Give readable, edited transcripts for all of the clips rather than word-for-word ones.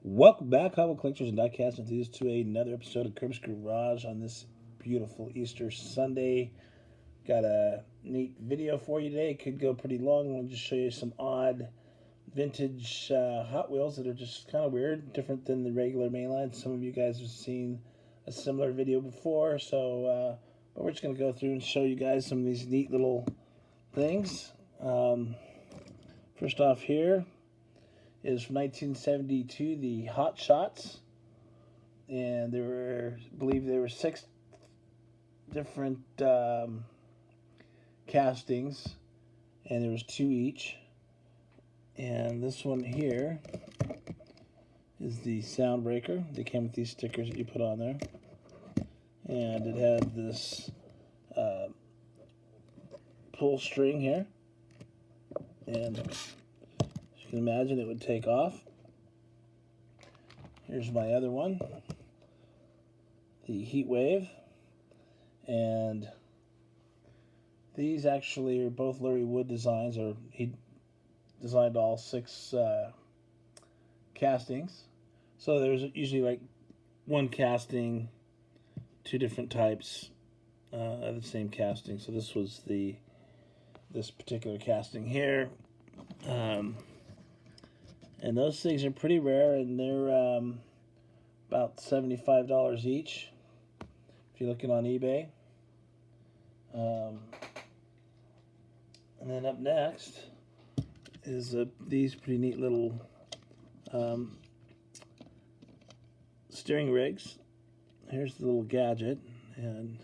Welcome back, Hot Wheel collectors and diecast enthusiasts, to another episode of Cribb's Garage on this beautiful Easter Sunday. Got a neat video for you today. It could go pretty long. I'll just show you some odd vintage Hot Wheels that are just kind of weird, different than the regular mainline. Some of you guys have seen a similar video before, so but we're just going to go through and show you guys some of these neat little things. First off here is from 1972, the Hot Shots, and I believe there were 6 different castings, and there was 2 each. And this one here is the sound breaker. They came with these stickers that you put on there, and it had this pull string here, and you can imagine it would take off. Here's my other one, the Heat Wave, and these actually are both Larry Wood designs, or he designed all 6 castings. So there's usually like one casting, 2 different types of the same casting. So this was this particular casting here. And those things are pretty rare, and they're about $75 each if you're looking on eBay. And then up next is these pretty neat little steering rigs. Here's the little gadget, and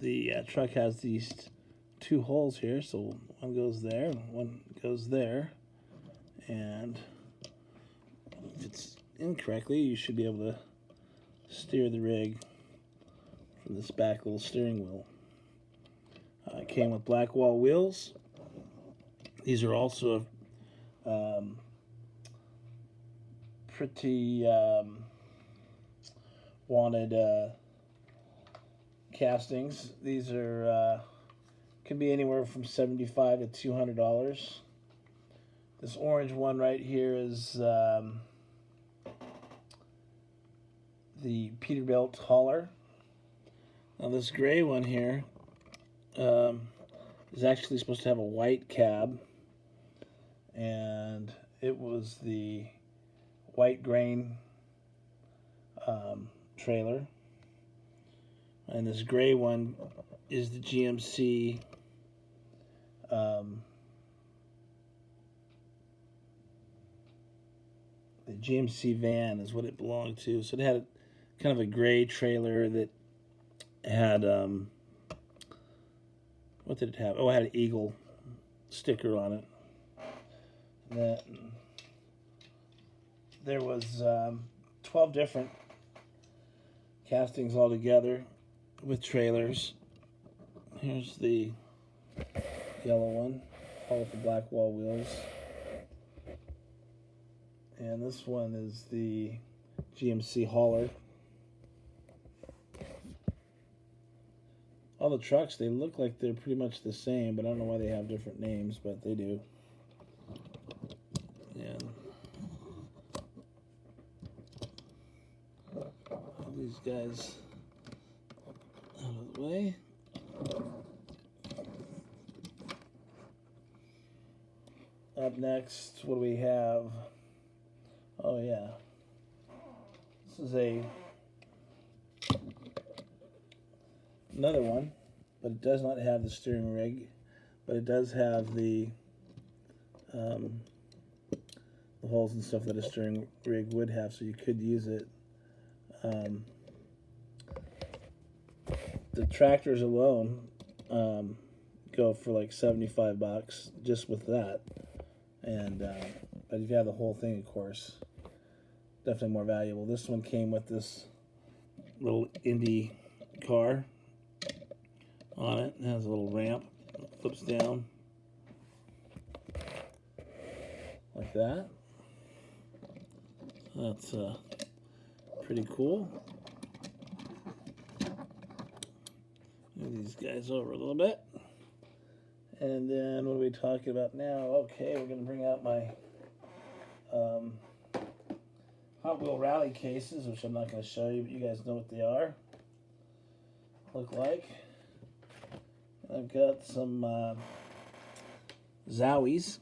the truck has these 2 holes here, so one goes there and one goes there, and if it's incorrectly, you should be able to steer the rig from this back little steering wheel. It came with black wall wheels. These are also pretty wanted castings. These are could be anywhere from $75 to $200. This orange one right here is the Peterbilt hauler. Now this gray one here is actually supposed to have a white cab, and it was the white grain trailer. And this gray one is the GMC the GMC van is what it belonged to. So it had kind of a gray trailer that had what did it have? Oh, it had an eagle sticker on it. And then there was 12 different castings altogether with trailers. Here's the yellow one, all with the black wall wheels. And this one is the GMC hauler. All the trucks, they look like they're pretty much the same, but I don't know why they have different names, but they do. And these guys out of the way. Up next, what do we have? Oh yeah, this is another one, but it does not have the steering rig, but it does have the holes and stuff that a steering rig would have, so you could use it. The tractors alone go for like $75 just with that, and but if you have the whole thing, of course, definitely more valuable. This one came with this little Indy car on it. It has a little ramp, it flips down like that. That's pretty cool. Move these guys over a little bit. And then what are we talking about now? Okay, we're going to bring out my Hot Wheel Rally cases, which I'm not going to show you, but you guys know what they are. Look like. I've got some Zowies.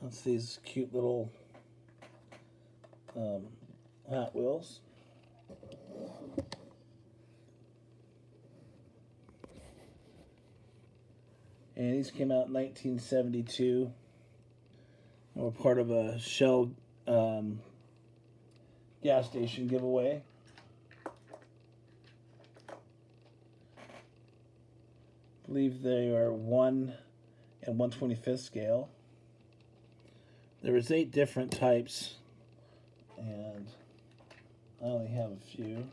That's these cute little Hot Wheels. And these came out in 1972. They were part of a Shell gas station giveaway. I believe they are 1 and 1/25 scale. There was 8 different types, and I only have a few.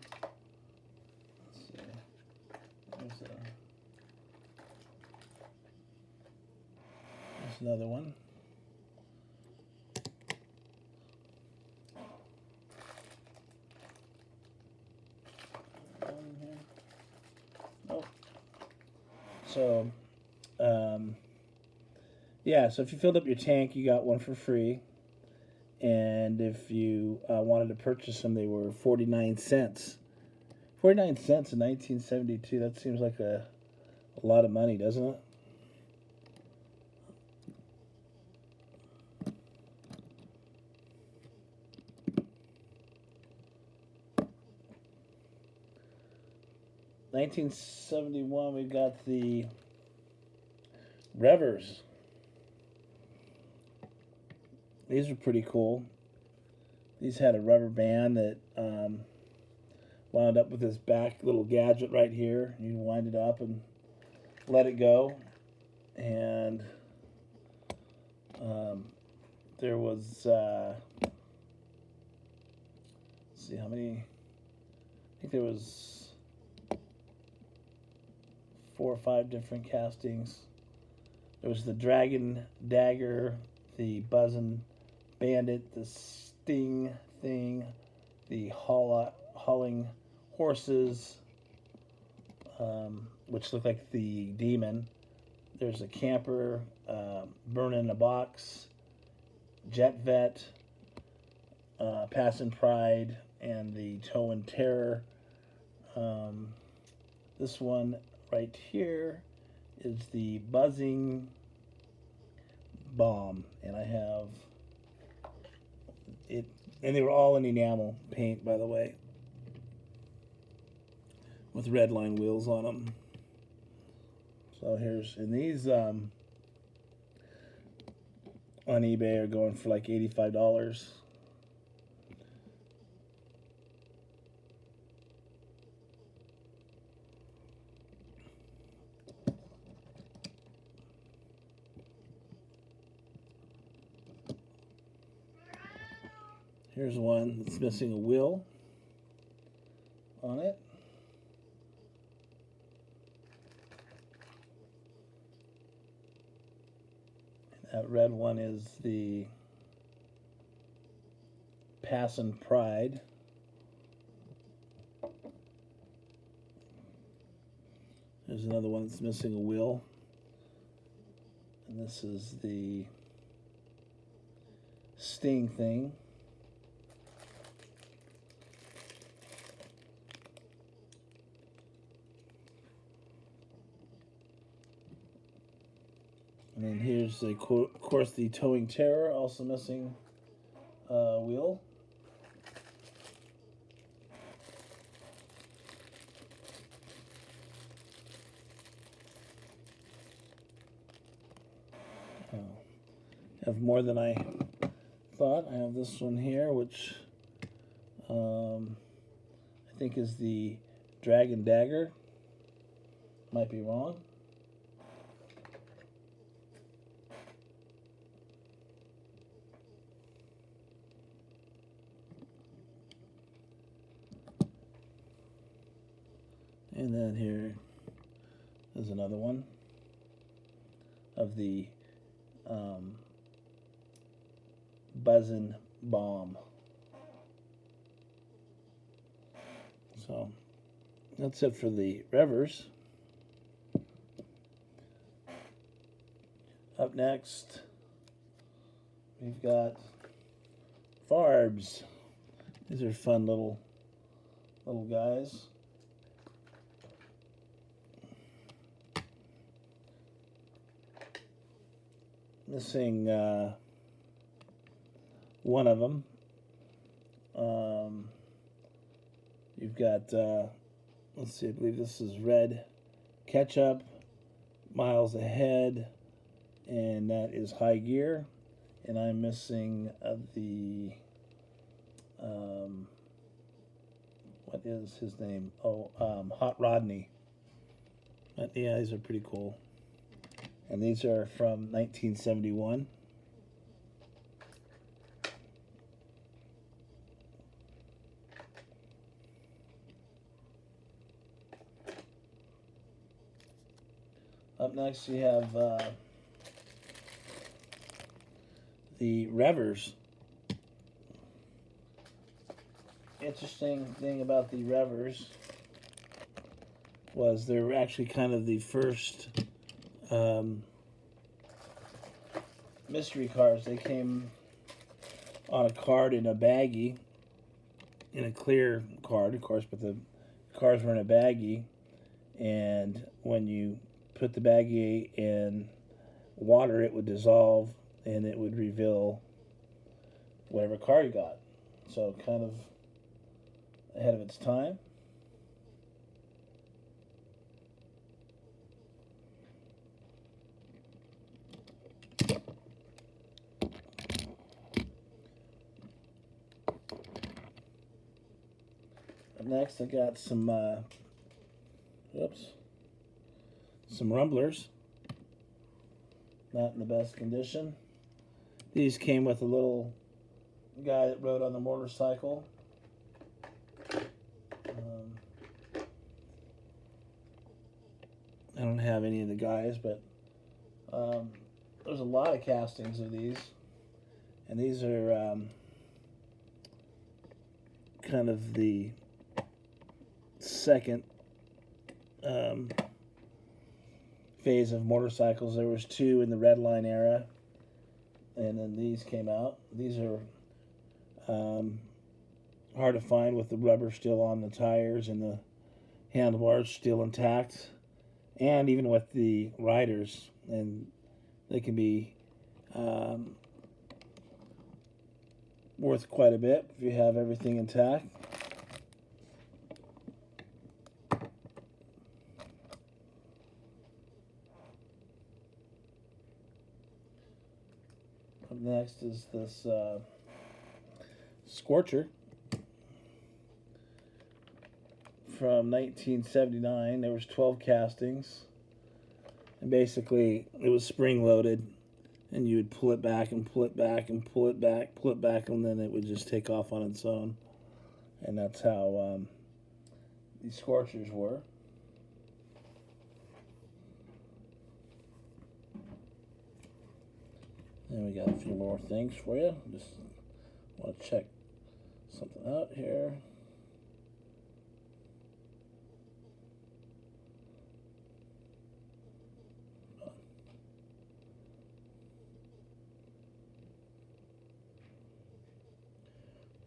Let's see. There's another one. Nope. So, yeah, so if you filled up your tank, you got one for free. And if you wanted to purchase them, they were 49 cents. 49 cents in 1972, that seems like a lot of money, doesn't it? $1971, we got the Revvers. These are pretty cool. These had a rubber band that wound up with this back little gadget right here. You wind it up and let it go. And there was, let's see how many, I think there was 4 or 5 different castings. There was the Dragon Dagger, the Buzzin' Bandit, the Sting Thing, the Hauling Horses, which look like the Demon. There's a Camper, Burn in a Box, Jet Vet, Passin' Pride, and the Towin' Terror. This one right here is the Buzzing Bomb, and I have it, and they were all in enamel paint, by the way, with red line wheels on them. So here's, and these on eBay are going for like $85. Here's one that's missing a wheel on it. That red one is the Passin' Pride. There's another one that's missing a wheel. And this is the Sting Thing. And then here's, of course, the Towing Terror, also missing a wheel. I have more than I thought. I have this one here, which I think is the Dragon Dagger. Might be wrong. And then here is another one of the Buzzin' Bomb. So that's it for the Revvers. Up next, we've got Farbs. These are fun little guys. Missing one of them. You've got, let's see, I believe this is Red Ketchup, Miles Ahead, and that is High Gear. And I'm missing the, what is his name? Oh, Hot Rodney. But yeah, these are pretty cool. And these are from 1971. Up next, you have the Revvers. Interesting thing about the Revvers was they were actually kind of the first mystery cars. They came on a card in a baggie, in a clear card, of course, but the cars were in a baggie, and when you put the baggie in water, it would dissolve and it would reveal whatever car you got. So kind of ahead of its time. Up next, I got some Rrrumblers. Not in the best condition. These came with a little guy that rode on the motorcycle. I don't have any of the guys, but there's a lot of castings of these. And these are kind of the second phase of motorcycles. There was two in the red line era, and then these came out. These are hard to find with the rubber still on the tires and the handlebars still intact, and even with the riders, and they can be worth quite a bit if you have everything intact. Up next is this Scorcher from 1979. There was 12 castings, and basically it was spring loaded, and you would pull it back and pull it back and pull it back, pull it back, and then it would just take off on its own. And that's how these Scorchers were. And we got a few more things for you. Just want to check something out here.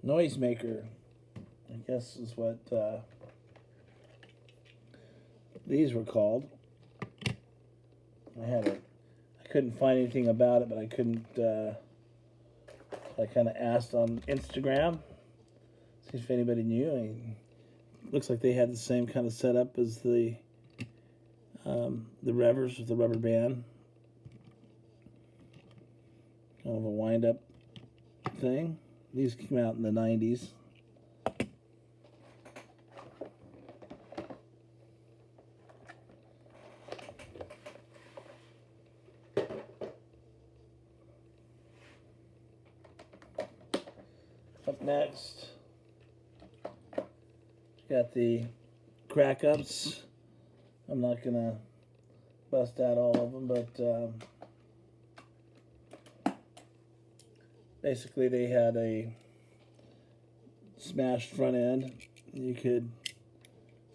Noisemaker, I guess is what these were called. I couldn't find anything about it, but I couldn't. I kind of asked on Instagram, see if anybody knew. Looks like they had the same kind of setup as the Revvers with the rubber band, kind of a wind-up thing. These came out in the 90s. Up next, got the crack ups. I'm not gonna bust out all of them, but basically they had a smashed front end. You could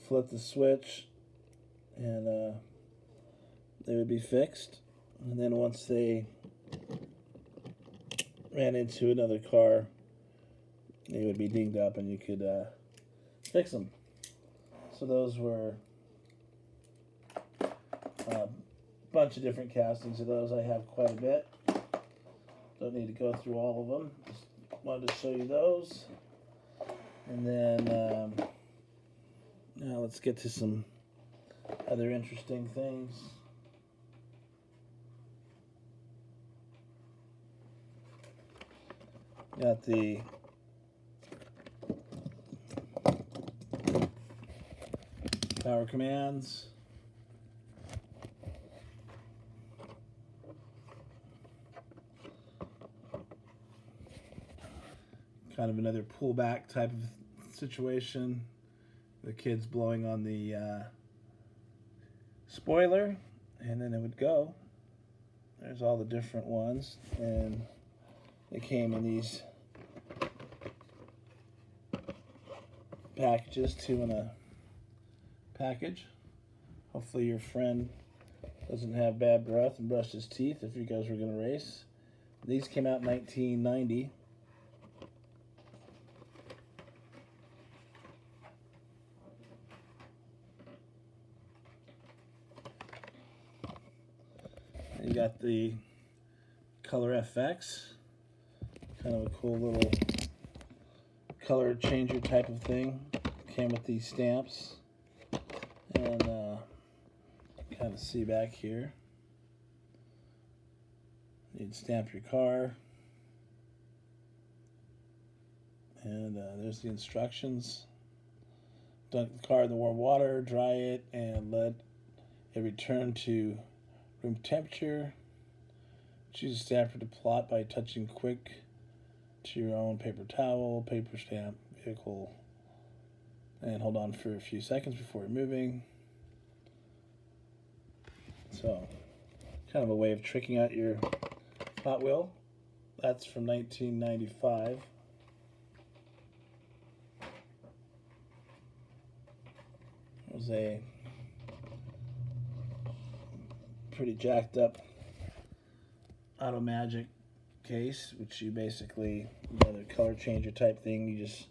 flip the switch and they would be fixed. And then once they ran into another car, they would be dinged up and you could fix them. So those were a bunch of different castings of those. I have quite a bit. Don't need to go through all of them. Just wanted to show you those. And then now let's get to some other interesting things. Got the power commands. Kind of another pullback type of situation. The kids blowing on the spoiler, and then it would go. There's all the different ones, and they came in these packages, 2 in a package. Hopefully your friend doesn't have bad breath and brushed his teeth if you guys were going to race. These came out in 1990. And you got the Color FX, kind of a cool little color changer type of thing. Came with these stamps, and kind of see back here. You'd stamp your car, and there's the instructions. Dunk the car in the warm water, dry it, and let it return to room temperature. Choose a stamper to plot by touching quick to your own paper towel, paper stamp, vehicle, and hold on for a few seconds before removing. So, kind of a way of tricking out your Hot Wheel. That's from 1995. It was a pretty jacked up Auto Magic case, which you basically, another color changer type thing. You just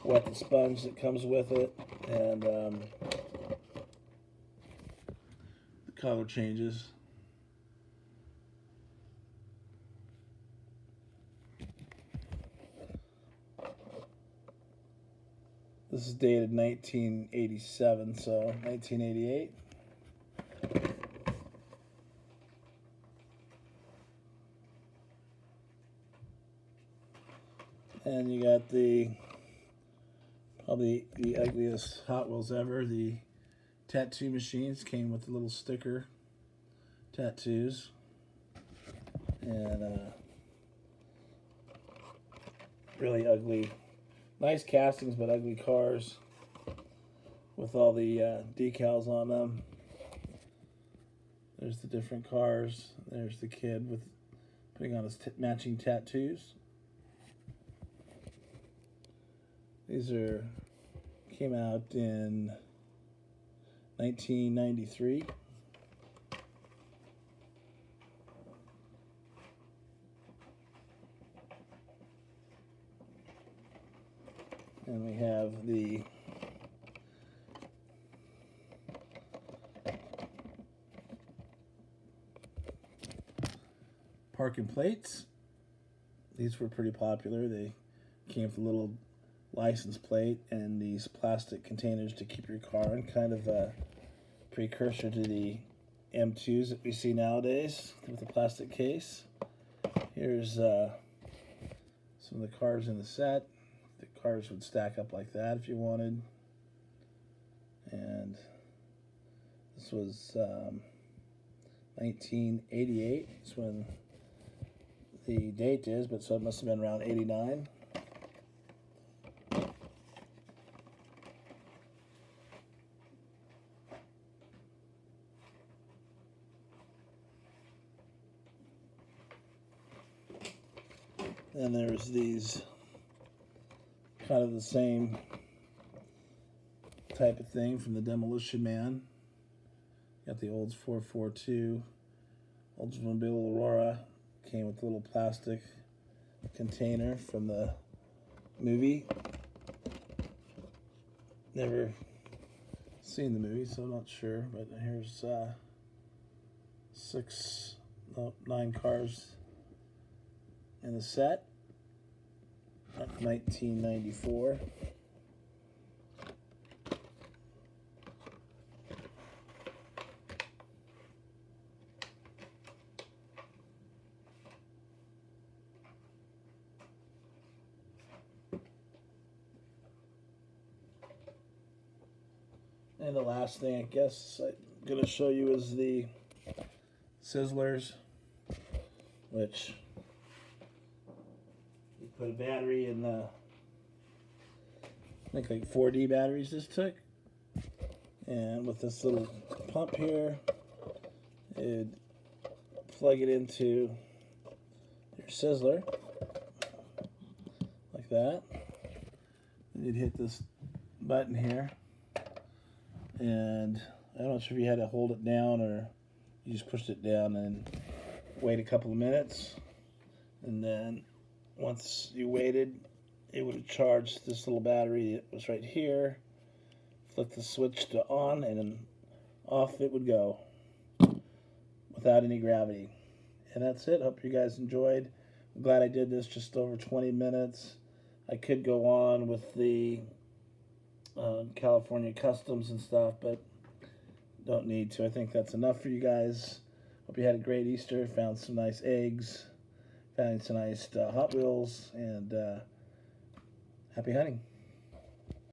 wet the sponge that comes with it, and the color changes. This is dated 1987, so 1988. And you got probably the ugliest Hot Wheels ever. The tattoo machines came with the little sticker tattoos. And really ugly. Nice castings, but ugly cars with all the decals on them. There's the different cars. There's the kid with putting on his matching tattoos. These came out in 1993. And we have the parking plates. These were pretty popular. They came with a little license plate and these plastic containers to keep your car in, kind of a precursor to the M2s that we see nowadays with a plastic case. Here's some of the cars in the set. The cars would stack up like that if you wanted. And this was 1988. That's when the date is, but so it must have been around 89. And there's these kind of the same type of thing from the Demolition Man. Got the Olds 442 Oldsmobile Aurora. Came with a little plastic container from the movie. Never seen the movie, so I'm not sure. But here's 9 cars in the set. 1994. And the last thing I guess I'm going to show you is the Sizzlers, which you put a battery in the, I think like 4D batteries this took. And with this little pump here, you'd plug it into your Sizzler, like that. And you'd hit this button here. And I'm not sure if you had to hold it down or you just pushed it down and wait a couple of minutes. And then once you waited, it would have charged this little battery that was right here. Flip the switch to on and then off it would go without any gravity. And that's it. Hope you guys enjoyed. I'm glad I did this just over 20 minutes. I could go on with the California customs and stuff, but don't need to. I think that's enough for you guys. Hope you had a great Easter. Found some nice eggs. Found some nice Hot Wheels, and happy hunting.